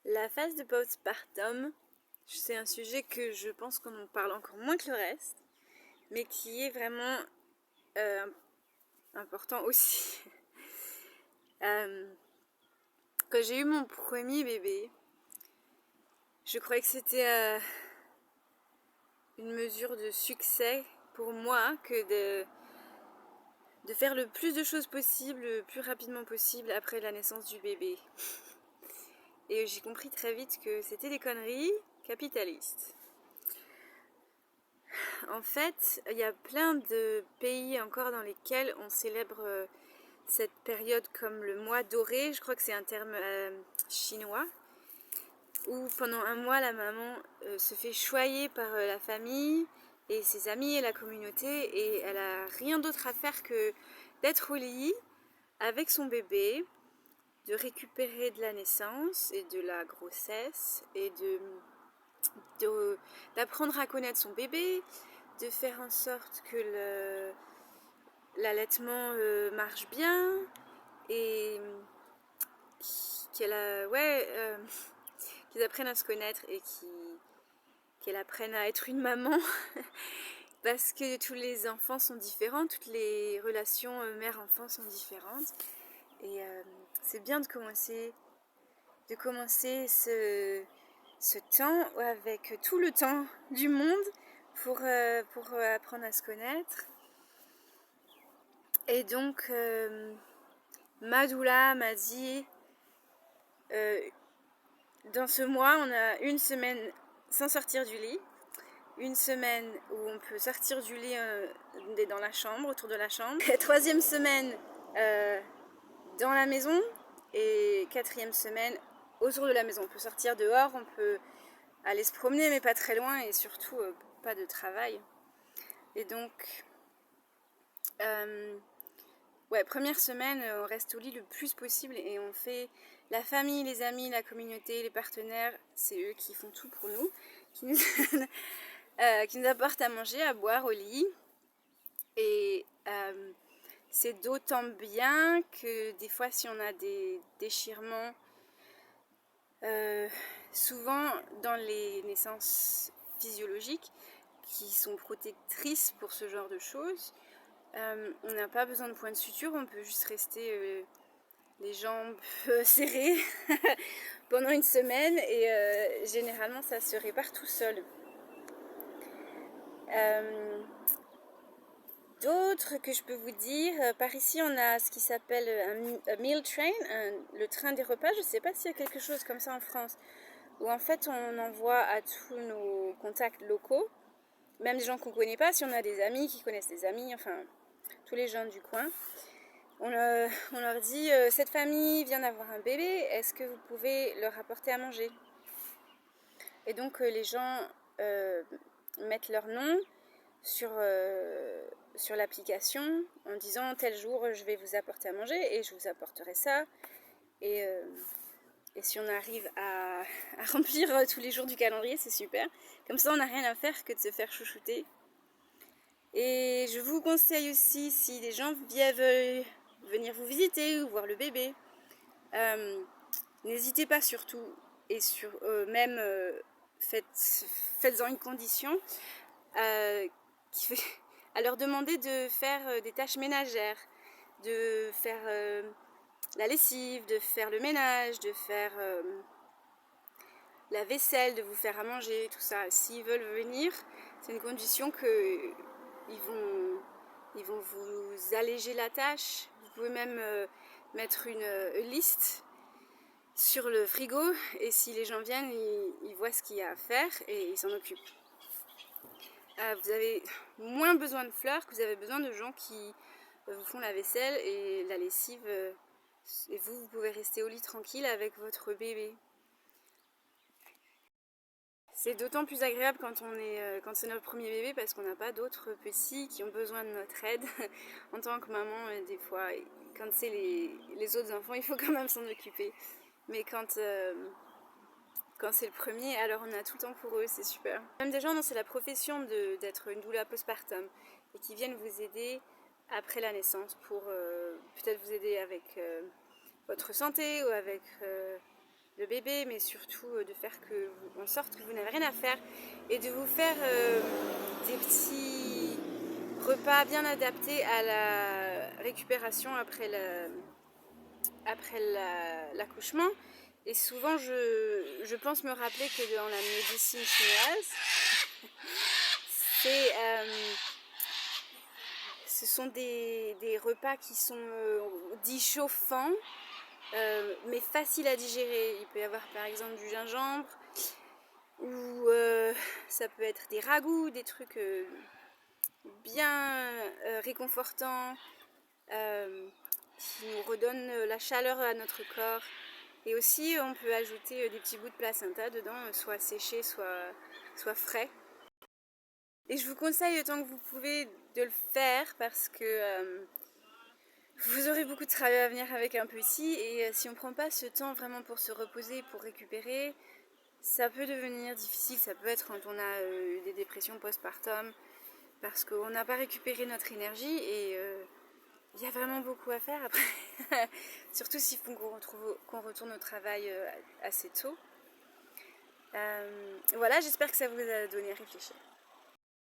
La phase de postpartum, c'est un sujet que je pense qu'on en parle encore moins que le reste, mais qui est vraiment euh, important aussi. Quand j'ai eu mon premier bébé, je croyais que c'était une mesure de succès pour moi que de faire le plus de choses possible, le plus rapidement possible après la naissance du bébé. Et j'ai compris très vite que c'était des conneries capitalistes. En fait, il y a plein de pays encore dans lesquels on célèbre cette période comme le mois doré, je crois que c'est un terme chinois, où pendant un mois la maman se fait choyer par la famille et ses amis et la communauté, et elle a rien d'autre à faire que d'être au lit avec son bébé, de récupérer de la naissance et de la grossesse et d'apprendre à connaître son bébé, de faire en sorte que l'allaitement marche bien et qu'ils apprennent à se connaître et qu'elle apprenne à être une maman parce que tous les enfants sont différents, toutes les relations mère-enfant sont différentes et c'est bien de commencer ce temps avec tout le temps du monde pour apprendre à se connaître. Et donc ma doula m'a dit dans ce mois on a une semaine sans sortir du lit, une semaine où on peut sortir du lit dans la chambre, autour de la chambre, troisième semaine dans la maison, et quatrième semaine autour de la maison. On peut sortir dehors, on peut aller se promener mais pas très loin, et surtout pas de travail. Et donc première semaine on reste au lit le plus possible et on fait la famille, les amis, la communauté, les partenaires, c'est eux qui font tout pour nous, qui nous apportent à manger, à boire au lit. Et c'est d'autant bien que des fois si on a des déchirements, souvent dans les naissances physiologiques qui sont protectrices pour ce genre de choses, on n'a pas besoin de point de suture, on peut juste rester les jambes serrées pendant une semaine et généralement ça se répare tout seul. D'autres que je peux vous dire, par ici on a ce qui s'appelle un meal train, le train des repas. Je ne sais pas s'il y a quelque chose comme ça en France, où en fait on envoie à tous nos contacts locaux, même des gens qu'on ne connaît pas, si on a des amis qui connaissent des amis, enfin tous les gens du coin, on leur dit cette famille vient d'avoir un bébé, est-ce que vous pouvez leur apporter à manger? Et donc les gens mettent leur nom sur l'application en disant tel jour je vais vous apporter à manger et je vous apporterai ça. Et si on arrive à remplir tous les jours du calendrier, c'est super. Comme ça on n'a rien à faire que de se faire chouchouter. Et je vous conseille aussi, si des gens veulent venir vous visiter ou voir le bébé, n'hésitez pas surtout, et même faites-en une condition, à leur demander de faire des tâches ménagères, de faire la lessive, de faire le ménage, de faire la vaisselle, de vous faire à manger, tout ça. S'ils veulent venir, c'est une condition qu'ils vont vous alléger la tâche. Vous pouvez même mettre une liste sur le frigo, et si les gens viennent, ils voient ce qu'il y a à faire et ils s'en occupent. Vous avez moins besoin de fleurs que vous avez besoin de gens qui vous font la vaisselle et la lessive, et vous pouvez rester au lit tranquille avec votre bébé. C'est d'autant plus agréable quand c'est notre premier bébé, parce qu'on n'a pas d'autres petits qui ont besoin de notre aide. En tant que maman, des fois, quand c'est les autres enfants, il faut quand même s'en occuper. Mais quand c'est le premier, alors on a tout le temps pour eux, c'est super. Même des gens dont c'est la profession d'être une doula postpartum et qui viennent vous aider après la naissance pour peut-être vous aider avec votre santé ou avec le bébé, mais surtout de faire en sorte que vous n'avez rien à faire et de vous faire des petits repas bien adaptés à la récupération après l'accouchement. Et souvent, je pense me rappeler que dans la médecine chinoise, ce sont des repas qui sont dits chauffants, mais faciles à digérer. Il peut y avoir par exemple du gingembre, ou ça peut être des ragoûts, des trucs bien réconfortants, qui nous redonnent la chaleur à notre corps. Et aussi, on peut ajouter des petits bouts de placenta dedans, soit séchés, soit frais. Et je vous conseille autant que vous pouvez de le faire parce que vous aurez beaucoup de travail à venir avec un petit. Et si on ne prend pas ce temps vraiment pour se reposer, pour récupérer, ça peut devenir difficile. Ça peut être quand on a des dépressions postpartum parce qu'on n'a pas récupéré notre énergie et il y a vraiment beaucoup à faire après. Surtout s'il faut qu'on retourne au travail assez tôt. Voilà, j'espère que ça vous a donné à réfléchir.